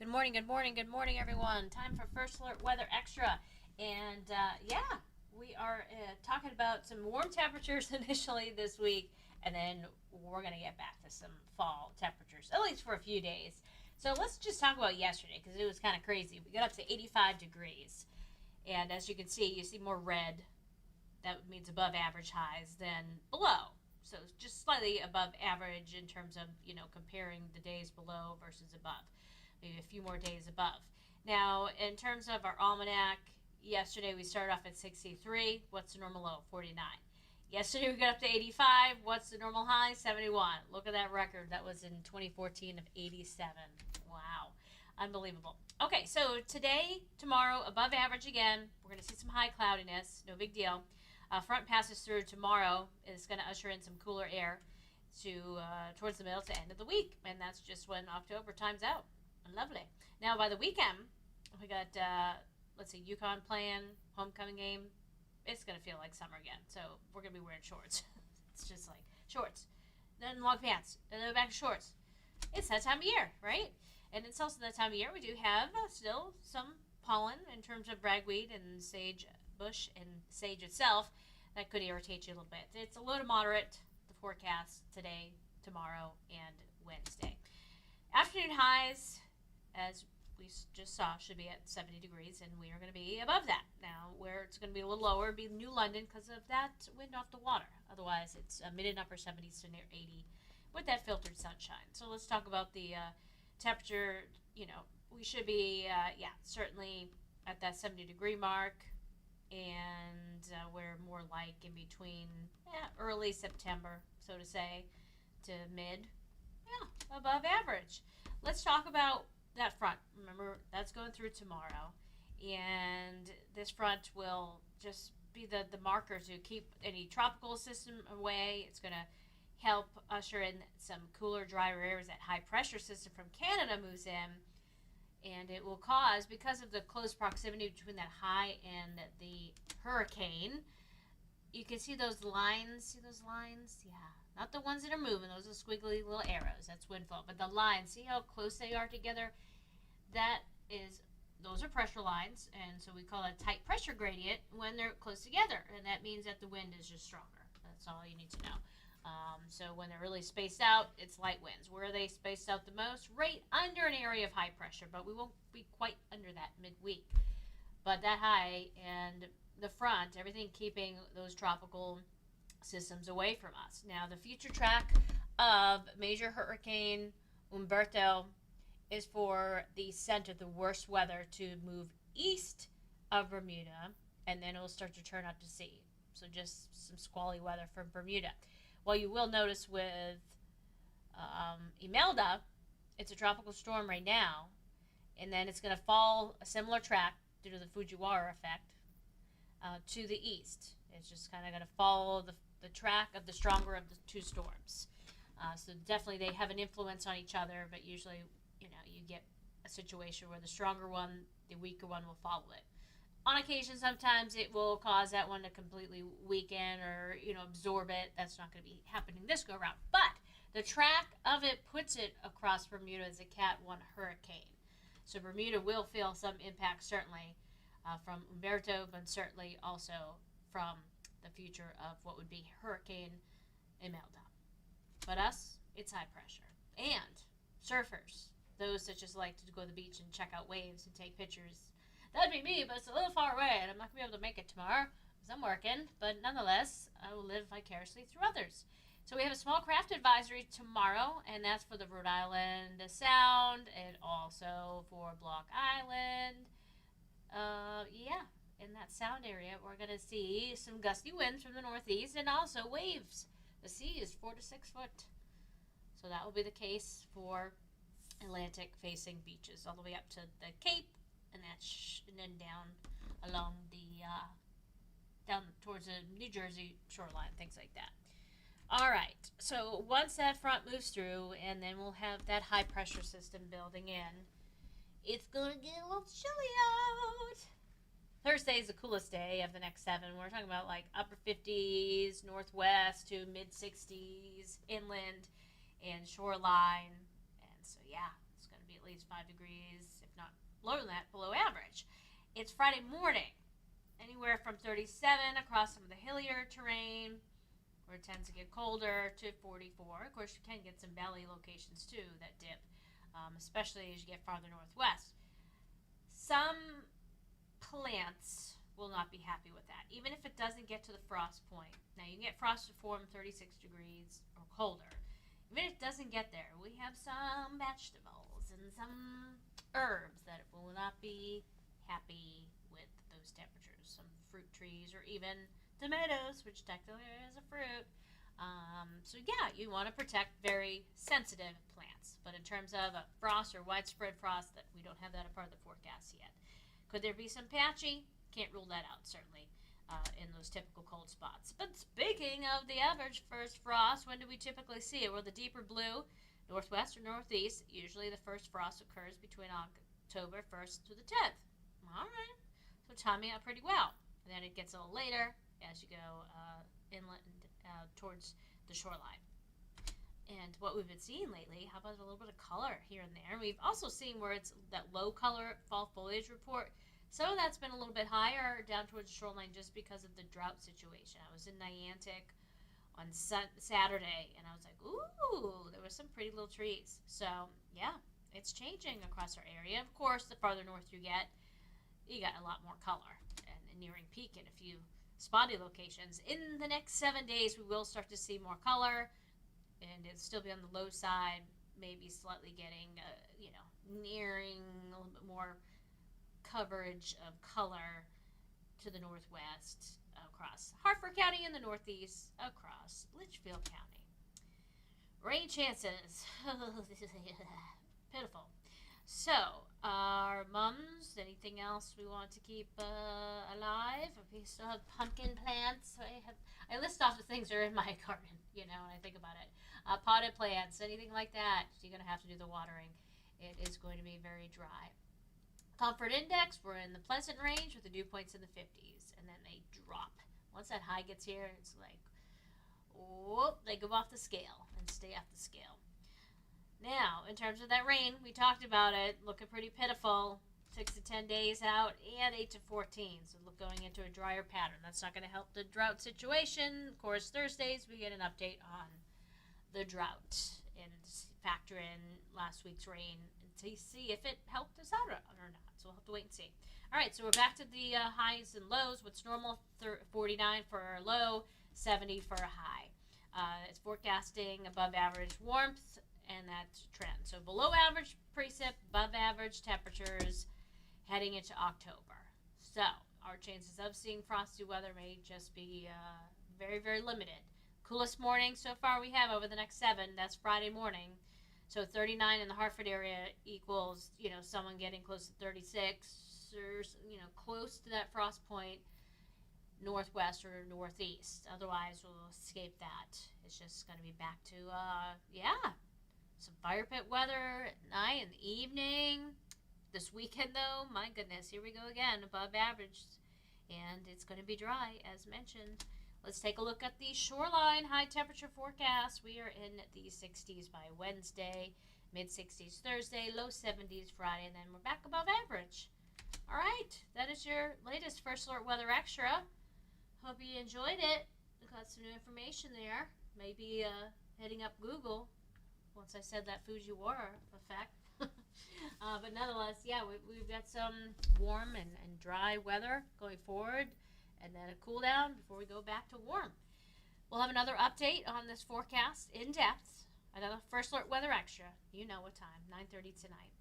Good morning, good morning, good morning, everyone. Time for First Alert Weather Extra. And we are talking about some warm temperatures initially this week, and then we're going to get back to some fall temperatures, at least for a few days. So let's just talk about yesterday because it was kind of crazy. We got up to 85 degrees, and as you see more red. That means above average highs than below. So just slightly above average in terms of, comparing the days below versus above. Maybe a few more days above. Now, in terms of our almanac, yesterday we started off at 63. What's the normal low? 49. Yesterday we got up to 85. What's the normal high? 71. Look at that record. That was in 2014 of 87. Wow. Unbelievable. Okay, so today, tomorrow, above average again. We're going to see some high cloudiness. No big deal. Front passes through tomorrow. It's going to usher in some cooler air towards the middle to end of the week. And that's just when October times out. Lovely. Now, by the weekend, we got, UConn playing, homecoming game. It's going to feel like summer again. So we're going to be wearing shorts. It's just like shorts, then long pants, and then back to shorts. It's that time of year, right? And it's also that time of year we do have still some pollen in terms of ragweed and sage bush and sage itself. That could irritate you a little bit. It's a low to moderate, the forecast today, tomorrow, and Wednesday. Afternoon highs, as we just saw, should be at 70 degrees, and we are going to be above that. Now, where it's going to be a little lower would be New London because of that wind off the water. Otherwise, it's mid and upper 70s to near 80 with that filtered sunshine. So let's talk about the temperature. We should be, certainly at that 70-degree mark, and we're more like in between early September, so to say, to mid, above average. Let's talk about that front. Remember, that's going through tomorrow, and this front will just be the marker to keep any tropical system away. It's going to help usher in some cooler, drier areas. That high pressure system from Canada moves in, and it will cause, because of the close proximity between that high and the hurricane, you can see those lines. See those lines? Yeah. Not the ones that are moving. Those are squiggly little arrows. That's wind flow. But the lines, see how close they are together? Those are pressure lines, and so we call it a tight pressure gradient when they're close together, and that means that the wind is just stronger. That's all you need to know. So when they're really spaced out, it's light winds. Where are they spaced out the most? Right under an area of high pressure, but we won't be quite under that midweek. But that high and the front, everything keeping those tropical systems away from us. Now, the future track of major hurricane Umberto is for the center, the worst weather, to move east of Bermuda, and then it will start to turn out to sea. So just some squally weather from Bermuda. Well, you will notice with Imelda, it's a tropical storm right now, and then it's going to follow a similar track due to the Fujiwara effect to the east. It's just kind of going to follow the track of the stronger of the two storms. So definitely they have an influence on each other, but usually, you get a situation where the stronger one, the weaker one will follow it. On occasion, sometimes it will cause that one to completely weaken or, absorb it. That's not going to be happening this go around. But the track of it puts it across Bermuda as a Cat 1 hurricane. So Bermuda will feel some impact, certainly, from Umberto, but certainly also from the future of what would be Hurricane Imelda. But us, it's high pressure. And surfers, those that just like to go to the beach and check out waves and take pictures. That'd be me, but it's a little far away, and I'm not going to be able to make it tomorrow because I'm working. But nonetheless, I will live vicariously through others. So we have a small craft advisory tomorrow, and that's for the Rhode Island Sound and also for Block Island. In that sound area, we're going to see some gusty winds from the northeast and also waves. The sea is 4 to 6 foot. So that will be the case for Atlantic-facing beaches all the way up to the Cape and then down along down towards the New Jersey shoreline, things like that. All right, so once that front moves through, and then we'll have that high pressure system building in, it's going to get a little chilly out. Thursday is the coolest day of the next 7. We're talking about like upper 50s, northwest to mid 60s, inland and shoreline. And so, it's going to be at least 5 degrees, if not lower than that, below average. It's Friday morning, anywhere from 37 across some of the hillier terrain, where it tends to get colder, to 44. Of course, you can get some valley locations too that dip, especially as you get farther northwest. Some plants will not be happy with that, even if it doesn't get to the frost point. Now, you can get frost to form 36 degrees or colder. Even if it doesn't get there, we have some vegetables and some herbs that will not be happy with those temperatures. Some fruit trees, or even tomatoes, which technically is a fruit. So yeah, you want to protect very sensitive plants. But in terms of a frost or widespread frost, that we don't have that a part of the forecast yet. Could there be some patchy? Can't rule that out, certainly, in those typical cold spots. But speaking of the average first frost, when do we typically see it? Well, the deeper blue, northwest or northeast, usually the first frost occurs between October 1st to the 10th. All right, so timing out pretty well. And then it gets a little later as you go inland towards the shoreline. And what we've been seeing lately, how about a little bit of color here and there? We've also seen where it's that low color fall foliage report. Some of that's been a little bit higher down towards the shoreline just because of the drought situation. I was in Niantic on Saturday, and I was like, ooh, there were some pretty little trees. So, yeah, it's changing across our area. Of course, the farther north you get a lot more color, and nearing peak in a few spotty locations. In the next 7 days, we will start to see more color, and it'll still be on the low side, maybe slightly getting, nearing a little bit more coverage of color to the northwest, across Hartford County in the northeast, across Litchfield County. Rain chances. Pitiful. So, our mums, anything else we want to keep alive? We still have pumpkin plants. I list off the things that are in my garden, when I think about it. Potted plants, anything like that, you're going to have to do the watering. It is going to be very dry. Comfort index, we're in the pleasant range with the dew points in the 50s, and then they drop. Once that high gets here, it's like, they go off the scale and stay off the scale. Now, in terms of that rain, we talked about it, looking pretty pitiful, 6 to 10 days out, and 8 to 14, so going into a drier pattern. That's not going to help the drought situation. Of course, Thursdays, we get an update on the drought and factor in last week's rain to see if it helped us out or not. So we'll have to wait and see. All right, so we're back to the highs and lows. What's normal? 49 for a low, 70 for a high. It's forecasting above average warmth, and that's trend. So below average precip, above average temperatures heading into October. So our chances of seeing frosty weather may just be very, very limited. Coolest morning so far we have over the next 7, that's Friday morning. So 39 in the Hartford area equals, someone getting close to 36 or, close to that frost point northwest or northeast. Otherwise, we'll escape that. It's just going to be back to, some fire pit weather at night and the evening. This weekend, though, my goodness, here we go again, above average. And it's going to be dry, as mentioned. Let's take a look at the shoreline high temperature forecast. We are in the 60s by Wednesday, mid-60s Thursday, low 70s Friday, and then we're back above average. All right, that is your latest First Alert Weather Extra. Hope you enjoyed it. We got some new information there. Maybe heading up Google once I said that Fujiwara effect. But nonetheless, we've got some warm and dry weather going forward, and then a cool down before we go back to warm. We'll have another update on this forecast in depth. Another First Alert Weather Extra. You know what time, 9:30 tonight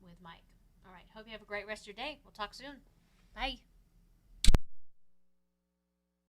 with Mike. All right, hope you have a great rest of your day. We'll talk soon. Bye.